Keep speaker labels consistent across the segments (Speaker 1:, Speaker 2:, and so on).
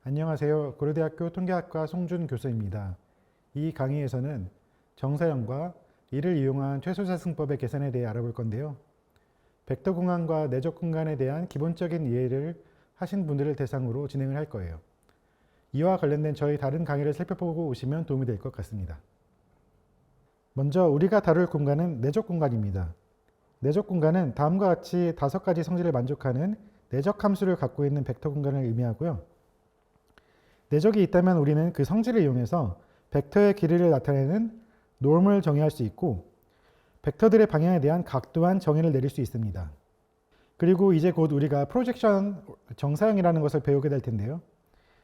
Speaker 1: 안녕하세요. 고려대학교 통계학과 송준 교수입니다. 이 강의에서는 정사형과 이를 이용한 최소자승법의 계산에 대해 알아볼 건데요. 벡터 공간과 내적 공간에 대한 기본적인 이해를 하신 분들을 대상으로 진행을 할 거예요. 이와 관련된 저희 다른 강의를 살펴보고 오시면 도움이 될 것 같습니다. 먼저 우리가 다룰 공간은 내적 공간입니다. 내적 공간은 다음과 같이 5가지 성질을 만족하는 내적 함수를 갖고 있는 벡터 공간을 의미하고요. 내적이 있다면 우리는 그 성질을 이용해서 벡터의 길이를 나타내는 놈을 정의할 수 있고 벡터들의 방향에 대한 각 또한 정의를 내릴 수 있습니다. 그리고 이제 곧 우리가 프로젝션 정사형이라는 것을 배우게 될 텐데요.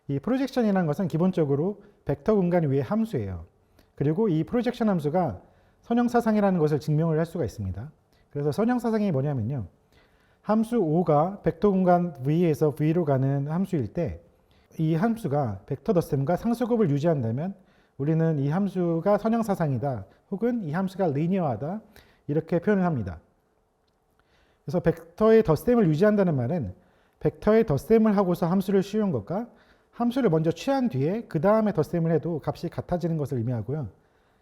Speaker 1: 이 프로젝션이라는 것은 기본적으로 벡터 공간 위의 함수예요. 그리고 이 프로젝션 함수가 선형사상이라는 것을 증명을 할 수가 있습니다. 그래서 선형사상이 뭐냐면요. 함수 O가 벡터 공간 V에서 V로 가는 함수일 때 이 함수가 벡터 덧셈과 상수곱을 유지한다면 우리는 이 함수가 선형사상이다 혹은 이 함수가 리니어하다 이렇게 표현을 합니다. 그래서 벡터의 덧셈을 유지한다는 말은 벡터의 덧셈을 하고서 함수를 씌운 것과 함수를 먼저 취한 뒤에 그 다음에 덧셈을 해도 값이 같아지는 것을 의미하고요.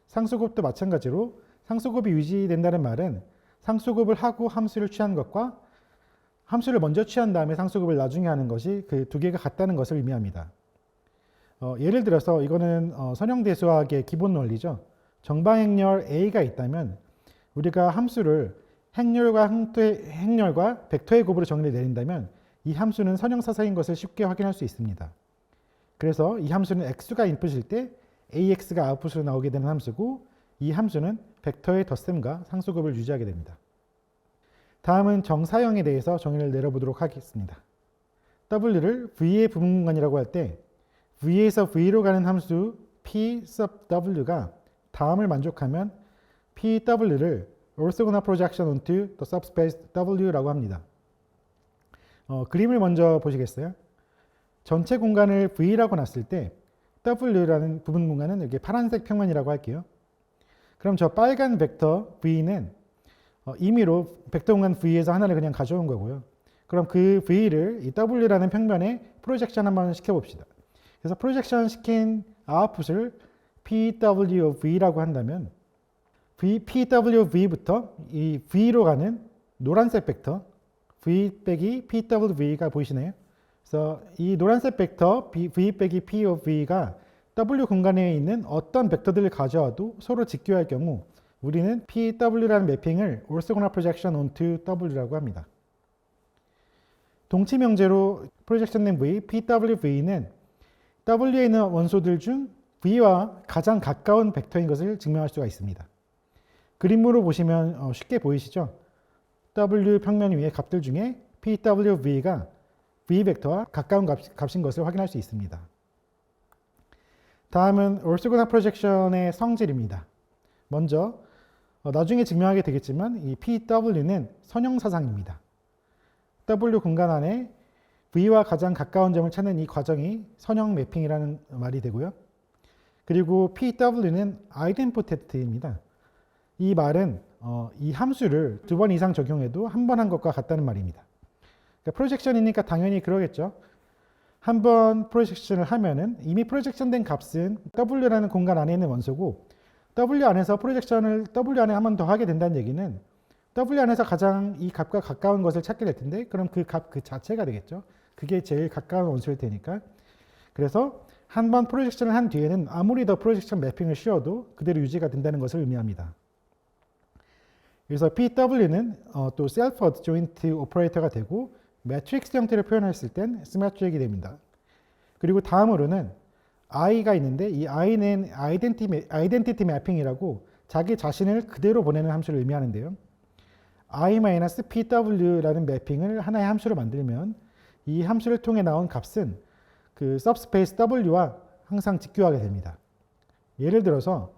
Speaker 1: 상수곱도 마찬가지로 상수곱이 유지된다는 말은 상수곱을 하고 함수를 취한 것과 함수를 먼저 취한 다음에 상수곱을 나중에 하는 것이 그 두 개가 같다는 것을 의미합니다. 예를 들어서 이거는 선형대수학의 기본 원리죠. 정방행렬 A가 있다면 우리가 함수를 행렬과 벡터의 곱으로 정의를 내린다면 이 함수는 선형사상인 것을 쉽게 확인할 수 있습니다. 그래서 이 함수는 x가 인풋일 때 ax가 아웃풋으로 나오게 되는 함수고 이 함수는 벡터의 덧셈과 상수곱을 유지하게 됩니다. 다음은 정사형에 대해서 정의를 내려보도록 하겠습니다. w를 v의 부분 공간이라고 할 때 v에서 v로 가는 함수 p sub w가 다음을 만족하면 pw를 orthogonal projection onto the subspace w라고 합니다. 그림을 먼저 보시겠어요? 전체 공간을 v라고 놨을 때 w라는 부분 공간은 이렇게 파란색 평면이라고 할게요. 그럼 저 빨간 벡터 v는 임의로 벡터 공간 V에서 하나를 그냥 가져온 거고요. 그럼 그 V를 이 W라는 평면에 프로젝션 한번 시켜봅시다. 그래서 프로젝션 시킨 아웃풋을 PW of V라고 한다면 PW of V부터 이 V로 가는 노란색 벡터 V 빼기 PW V가 보이시나요? 그래서 이 노란색 벡터 V 빼기 P of V가 W 공간에 있는 어떤 벡터들을 가져와도 서로 직교할 경우 우리는 PW라는 매핑을 orthogonal projection onto W라고 합니다. 동치 명제로 프로젝션된 V, PWV는 W에 있는 원소들 중 V와 가장 가까운 벡터인 것을 증명할 수가 있습니다. 그림으로 보시면 쉽게 보이시죠? W 평면 위의 값들 중에 PWV가 V 벡터와 가까운 값인 것을 확인할 수 있습니다. 다음은 orthogonal projection의 성질입니다. 먼저 나중에 증명하게 되겠지만 이 PW는 선형사상입니다. W 공간 안에 V와 가장 가까운 점을 찾는 이 과정이 선형 매핑이라는 말이 되고요. 그리고 PW는 아이덴포테트입니다. 이 말은 이 함수를 2번 이상 적용해도 한 번 한 것과 같다는 말입니다. 그러니까 프로젝션이니까 당연히 그러겠죠. 한 번 프로젝션을 하면은 이미 프로젝션된 값은 W라는 공간 안에 있는 원소고 W 안에서 프로젝션을 W 안에 한 번 더 하게 된다는 얘기는 W 안에서 가장 이 값과 가까운 것을 찾게 될 텐데 그럼 그 값 그 자체가 되겠죠. 그게 제일 가까운 원소일 테니까. 그래서 한 번 프로젝션을 한 뒤에는 아무리 더 프로젝션 매핑을 씌워도 그대로 유지가 된다는 것을 의미합니다. 그래서 PW는 또 셀프 어드조인트 오퍼레이터가 되고 매트릭스 형태를 표현했을 땐 시메트릭이 됩니다. 그리고 다음으로는 I가 있는데 이 I는 아이덴티티 매핑이라고 자기 자신을 그대로 보내는 함수를 의미하는데요. I-PW라는 매핑을 하나의 함수로 만들면 이 함수를 통해 나온 값은 그 subspace W와 항상 직교하게 됩니다. 예를 들어서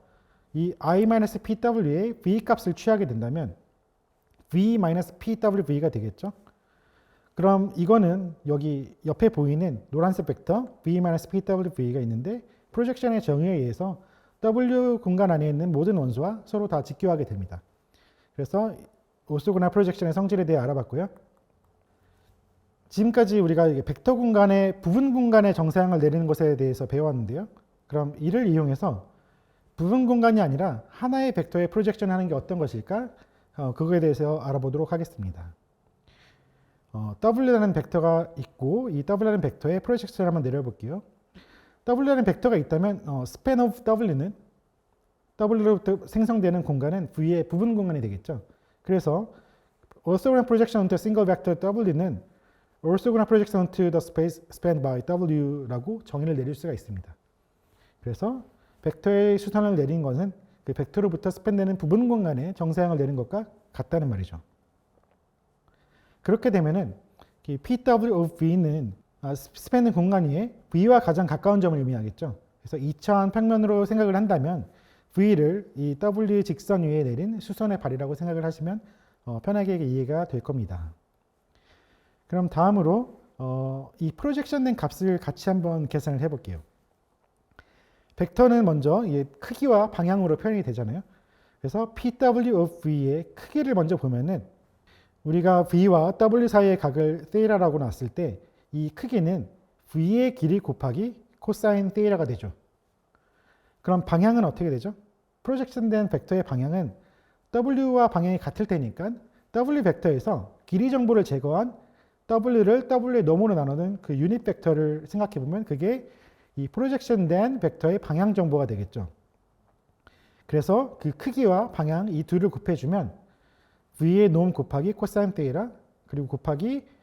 Speaker 1: 이 I-PW의 V 값을 취하게 된다면 V-PWV가 되겠죠. 그럼 이거는 여기 옆에 보이는 노란색 벡터 V-PWV가 있는데 프로젝션의 정의에 의해서 W 공간 안에 있는 모든 원소와 서로 다 직교하게 됩니다. 그래서 오소고나 프로젝션의 성질에 대해 알아봤고요. 지금까지 우리가 벡터 공간의 부분 공간의 정사형을 내리는 것에 대해서 배웠는데요. 그럼 이를 이용해서 부분 공간이 아니라 하나의 벡터에 프로젝션 하는 게 어떤 것일까? 그거에 대해서 알아보도록 하겠습니다. W라는 벡터가 있고 이 W라는 벡터에 프로젝션을 한번 내려볼게요. W라는 벡터가 있다면 span of W는 W로부터 생성되는 공간은 V의 부분 공간이 되겠죠. 그래서 orthogonal projection onto a single vector W는 orthogonal projection onto the space spanned by W라고 정의를 내릴 수가 있습니다. 그래서 벡터의 수선을 내린 것은 그 벡터로부터 스팬되는 부분 공간의 정사형을 내린 것과 같다는 말이죠. 그렇게 되면은 PW of V는 스팬의 공간 위에 V와 가장 가까운 점을 의미하겠죠. 그래서 이차원 평면으로 생각을 한다면 V를 이 W 직선 위에 내린 수선의 발이라고 생각을 하시면 편하게 이해가 될 겁니다. 그럼 다음으로 이 프로젝션된 값을 같이 한번 계산을 해볼게요. 벡터는 먼저 크기와 방향으로 표현이 되잖아요. 그래서 PW of V의 크기를 먼저 보면은 우리가 V와 W 사이의 각을 세이라라고 놨을 때 이 크기는 V의 길이 곱하기 코사인 세이라가 되죠. 그럼 방향은 어떻게 되죠? 프로젝션된 벡터의 방향은 W와 방향이 같을 테니까 W 벡터에서 길이 정보를 제거한 W를 W의 너머로 나누는 그 유닛 벡터를 생각해 보면 그게 이 프로젝션된 벡터의 방향 정보가 되겠죠. 그래서 그 크기와 방향 이 둘을 곱해주면 V의 놈 곱하기 코사인 세이라 그리고 곱하기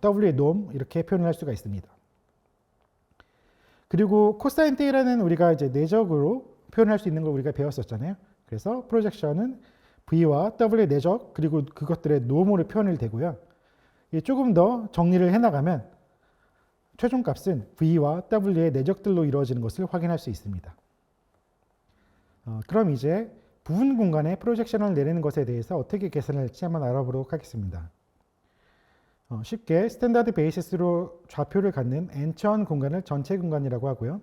Speaker 1: W의 놈 이렇게 표현을 할 수가 있습니다. 그리고 코사인 세이라는 우리가 이제 내적으로 표현할 수 있는 걸 우리가 배웠었잖아요. 그래서 프로젝션은 V와 W의 내적 그리고 그것들의 놈으로 표현을 되고요. 조금 더 정리를 해나가면 최종값은 V와 W의 내적들로 이루어지는 것을 확인할 수 있습니다. 그럼 이제 부분 공간에 프로젝션을 내리는 것에 대해서 어떻게 계산을 할지 한번 알아보도록 하겠습니다. 쉽게 스탠다드 베이시스로 좌표를 갖는 n차원 공간을 전체 공간이라고 하고요.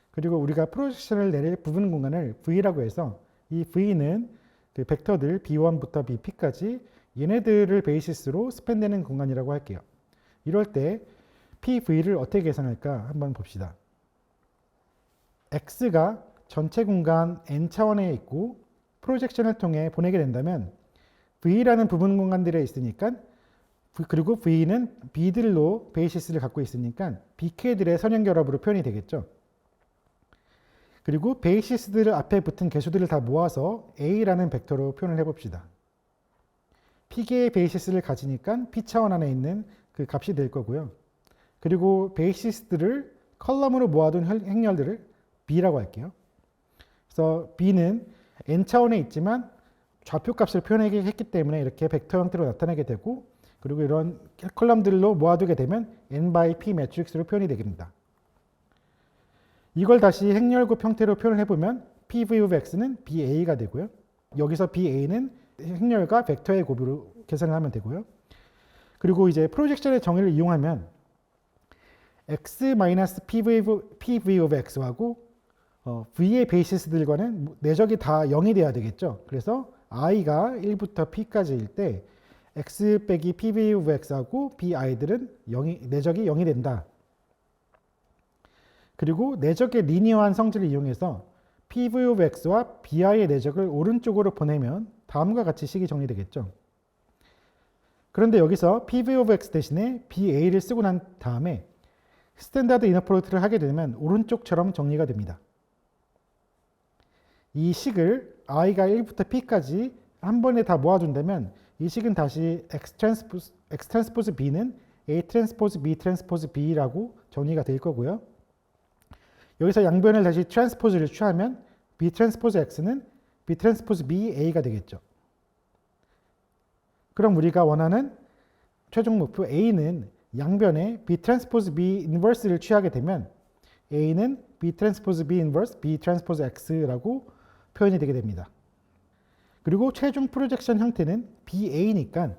Speaker 1: 그리고 우리가 프로젝션을 내릴 부분 공간을 V라고 해서 이 V는 그 벡터들 B1부터 BP까지 얘네들을 베이시스로 스팬되는 공간이라고 할게요. 이럴 때 PV를 어떻게 계산할까 한번 봅시다. X가 전체 공간 n차원에 있고 프로젝션을 통해 보내게 된다면 V라는 부분 공간들에 있으니까 그리고 V는 B들로 베이시스를 갖고 있으니까 BK들의 선형결합으로 표현이 되겠죠. 그리고 베이시스들 앞에 붙은 개수들을 다 모아서 A라는 벡터로 표현을 해봅시다. P개의 베이시스를 가지니까 P차원 안에 있는 그 값이 될 거고요. 그리고 베이시스들을 컬럼으로 모아둔 행렬들을 B라고 할게요. 그래서 B는 n차원에 있지만 좌표값을 표현하게 했기 때문에 이렇게 벡터 형태로 나타나게 되고 그리고 이런 컬럼들로 모아두게 되면 n by p 매트릭스로 표현이 됩니다. 이걸 다시 행렬곱 형태로 표현을 해보면 PV of x는 BA가 되고요. 여기서 BA는 행렬과 벡터의 곱으로 계산을 하면 되고요. 그리고 이제 프로젝션의 정의를 이용하면 x-PV of x하고 V의 베이시스들과는 내적이 다 0이 돼야 되겠죠. 그래서 i가 1부터 p까지일 때 x 빼기 PV of x하고 bi들은 내적이 0이 된다. 그리고 내적의 리니어한 성질을 이용해서 PV of x와 bi의 내적을 오른쪽으로 보내면 다음과 같이 식이 정리되겠죠. 그런데 여기서 PV of x 대신에 BA를 쓰고 난 다음에 스탠다드 이너 프로덕트를 하게 되면 오른쪽처럼 정리가 됩니다. 이 식을 i가 1부터 p까지 한 번에 다 모아준다면 이 식은 다시 x 트랜스포즈 b는 a 트랜스포즈 b 트랜스포즈 b라고 정리가 될 거고요. 여기서 양변을 다시 트랜스포즈를 취하면 b 트랜스포즈 x는 b 트랜스포즈 b a가 되겠죠. 그럼 우리가 원하는 최종 목표 a는 양변에 b 트랜스포즈 b 인버스를 취하게 되면 a는 b 트랜스포즈 b 인버스 b 트랜스포즈 x라고 표현이 되게 됩니다. 그리고 최종 프로젝션 형태는 BA니까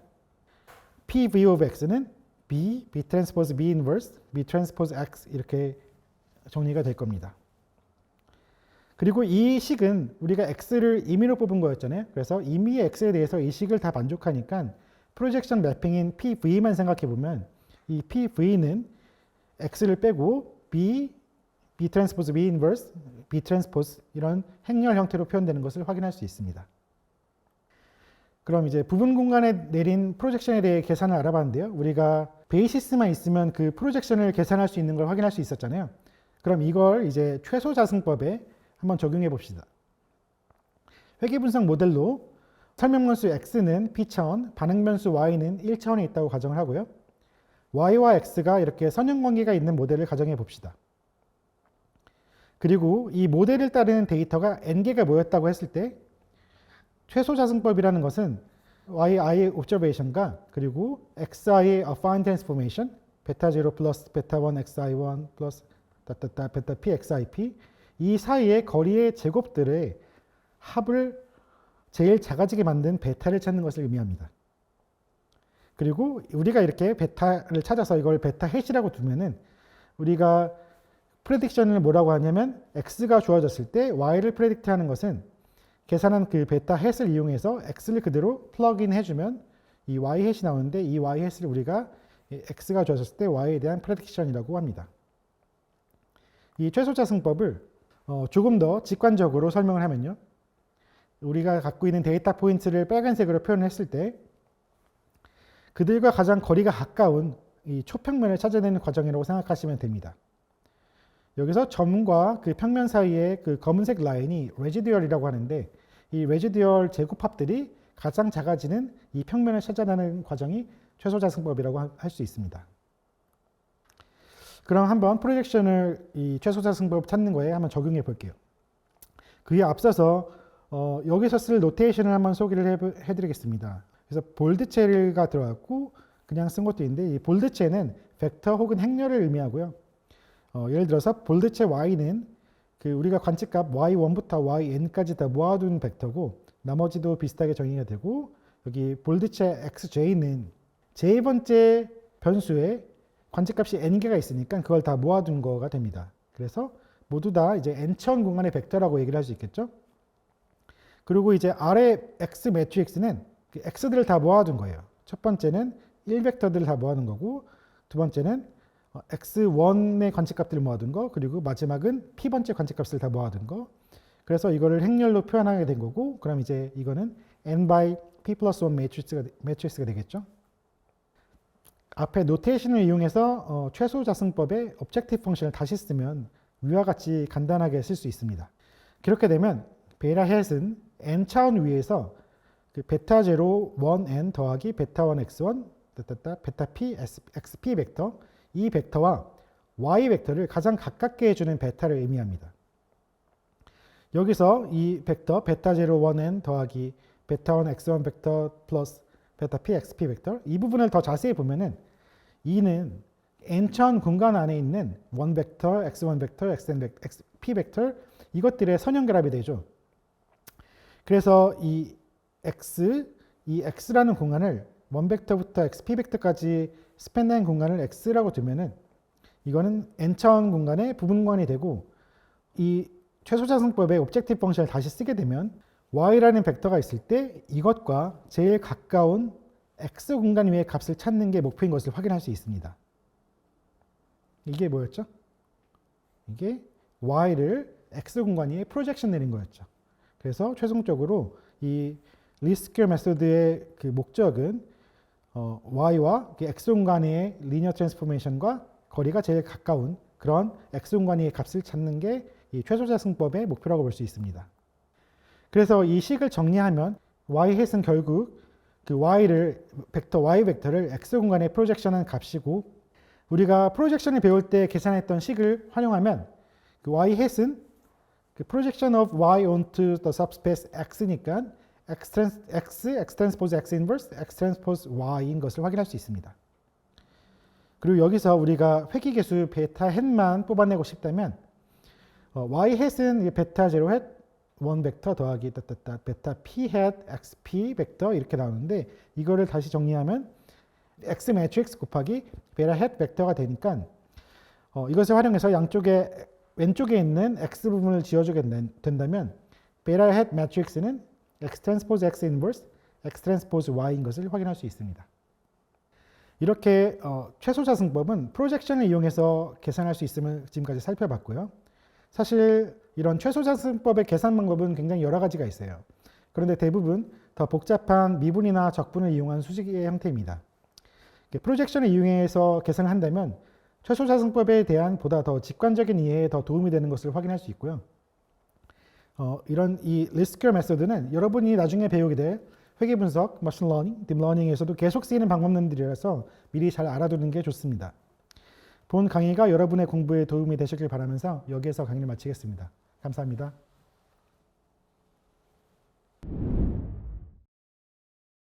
Speaker 1: PV of X는 B, B 트랜스포즈 B 인버스, B 트랜스포즈 X 이렇게 정리가 될 겁니다. 그리고 이 식은 우리가 X를 임의로 뽑은 거였잖아요. 그래서 임의의 X에 대해서 이 식을 다 만족하니까 프로젝션 매핑인 PV만 생각해 보면 이 PV는 X를 빼고 B 트랜스포즈 B 인버스, B 트랜스포즈 이런 행렬 형태로 표현되는 것을 확인할 수 있습니다. 그럼 이제 부분 공간에 내린 프로젝션에 대해 계산을 알아봤는데요. 우리가 베이시스만 있으면 그 프로젝션을 계산할 수 있는 걸 확인할 수 있었잖아요. 그럼 이걸 이제 최소자승법에 한번 적용해 봅시다. 회계분석 모델로 설명변수 x는 p차원, 반응변수 y는 1차원에 있다고 가정을 하고요. y와 x가 이렇게 선형관계가 있는 모델을 가정해 봅시다. 그리고 이 모델을 따르는 데이터가 n개가 모였다고 했을 때 최소자승법이라는 것은 yi의 observation과 그리고 xi의 affine transformation 베타0 플러스 베타1 xi1 플러스 베타 p xip 이 사이의 거리의 제곱들의 합을 제일 작아지게 만든 베타를 찾는 것을 의미합니다. 그리고 우리가 이렇게 베타를 찾아서 이걸 베타 햇이라고 두면은 우리가 프레딕션을 뭐라고 하냐면 x가 주어졌을 때 y를 프레딕트하는 것은 계산한 그 베타 햇을 이용해서 x를 그대로 플러그인 해주면 이 y 햇이 나오는데 이 y 햇을 우리가 x가 주어졌을 때 y에 대한 프레딕션이라고 합니다. 이 최소자승법을 조금 더 직관적으로 설명을 하면요. 우리가 갖고 있는 데이터 포인트를 빨간색으로 표현했을 때 그들과 가장 거리가 가까운 이 초평면을 찾아내는 과정이라고 생각하시면 됩니다. 여기서 점과 그 평면 사이의 그 검은색 라인이 레지듀얼이라고 하는데 이 레지듀얼 제곱합들이 가장 작아지는 이 평면을 찾아내는 과정이 최소자승법이라고 할 수 있습니다. 그럼 한번 프로젝션을 이 최소자승법 찾는 거에 한번 적용해 볼게요. 그에 앞서서 여기서 쓸 노테이션을 한번 소개를 해드리겠습니다. 그래서 볼드체가 들어갔고 그냥 쓴 것도 있는데 이 볼드체는 벡터 혹은 행렬을 의미하고요. 예를 들어서 볼드체 y는 그 우리가 관측값 y1부터 yn까지 다 모아둔 벡터고 나머지도 비슷하게 정의가 되고 여기 볼드체 xj는 j번째 변수에 관측값이 n개가 있으니까 그걸 다 모아둔 거가 됩니다. 그래서 모두 다 이제 n차원 공간의 벡터라고 얘기를 할 수 있겠죠. 그리고 이제 아래 x 매트릭스는 그 x들을 다 모아둔 거예요. 첫 번째는 1벡터들을 다 모아둔 거고 두 번째는 x1의 관측값들을 모아둔 거 그리고 마지막은 p번째 관측값을 다 모아둔 거. 그래서 이거를 행렬로 표현하게 된 거고 그럼 이제 이거는 n by p 플러스 1 매트릭스가 되겠죠. 앞에 노테이션을 이용해서 최소자승법의 objective 펑션을 다시 쓰면 위와 같이 간단하게 쓸 수 있습니다. 그렇게 되면 베타 햇은 n차원 위에서 그 베타0 1n 더하기 베타1 x1 베타 p xp 벡터 이 벡터와 y 벡터를 가장 가깝게 해주는 베타를 의미합니다. 여기서 이 벡터 베타0 1n 더하기 베타1 x1 벡터 플러스 베타 p xp 벡터 이 부분을 더 자세히 보면은 이는 n차원 공간 안에 있는 1 벡터, x1 벡터, xn 벡터, xp 벡터 이것들의 선형결합이 되죠. 그래서 이 x라는 공간을 1 벡터부터 xp 벡터까지 스팬된 공간을 x라고 두면은 이거는 n차원 공간의 부분 공간이 되고 이 최소자승법의 오브젝티브 펑션을 다시 쓰게 되면 y라는 벡터가 있을 때 이것과 제일 가까운 x 공간 위의 값을 찾는 게 목표인 것을 확인할 수 있습니다. 이게 뭐였죠? 이게 y를 x 공간 위에 프로젝션 내린 거였죠. 그래서 최종적으로 이 리스트 스퀘어 메소드의 그 목적은 y와 x 공간의 리니어 트랜스포메이션과 거리가 제일 가까운 그런 x 공간의 값을 찾는 게 이 최소자승법의 목표라고 볼 수 있습니다. 그래서 이 식을 정리하면 y 햇은 결국 그 y를 y 벡터를 x 공간에 프로젝션한 값이고 우리가 프로젝션을 배울 때 계산했던 식을 활용하면 그 y 햇은 그 projection of y onto the subspace x니까 x transpose x inverse, x transpose y인 것을 확인할 수 있습니다. 그리고 여기서 우리가 회귀계수 베타 햇만 뽑아내고 싶다면 y 햇은 베타 0 햇 1 벡터 더하기 베타 p 햇 xp 벡터 이렇게 나오는데 이거를 다시 정리하면 x 매트릭스 곱하기 베타 햇 벡터가 되니까 이것을 활용해서 양쪽에 왼쪽에 있는 x 부분을 지워주게 된다면 베타 햇 이렇게 최소자승법은 프로젝션을 이용해서 계산할 수 있음을 지금까지 살펴봤고요. 사실 이런 최소자승법의 계산 방법은 굉장히 여러 가지가 있어요. 그런데 대부분 더 복잡한 미분이나 적분을 이용한 수식의 형태입니다. 프로젝션을 이용해서 계산을 한다면 최소자승법에 대한 보다 더 직관적인 이해에 더 도움이 되는 것을 확인할 수 있고요. 이런 이 리스트 스퀘어 메소드는 여러분이 나중에 배우게 될 회계 분석, 머신 러닝, 딥 러닝에서도 계속 쓰이는 방법론들이라서 미리 잘 알아두는 게 좋습니다. 본 강의가 여러분의 공부에 도움이 되시길 바라면서 여기에서 강의를 마치겠습니다. 감사합니다.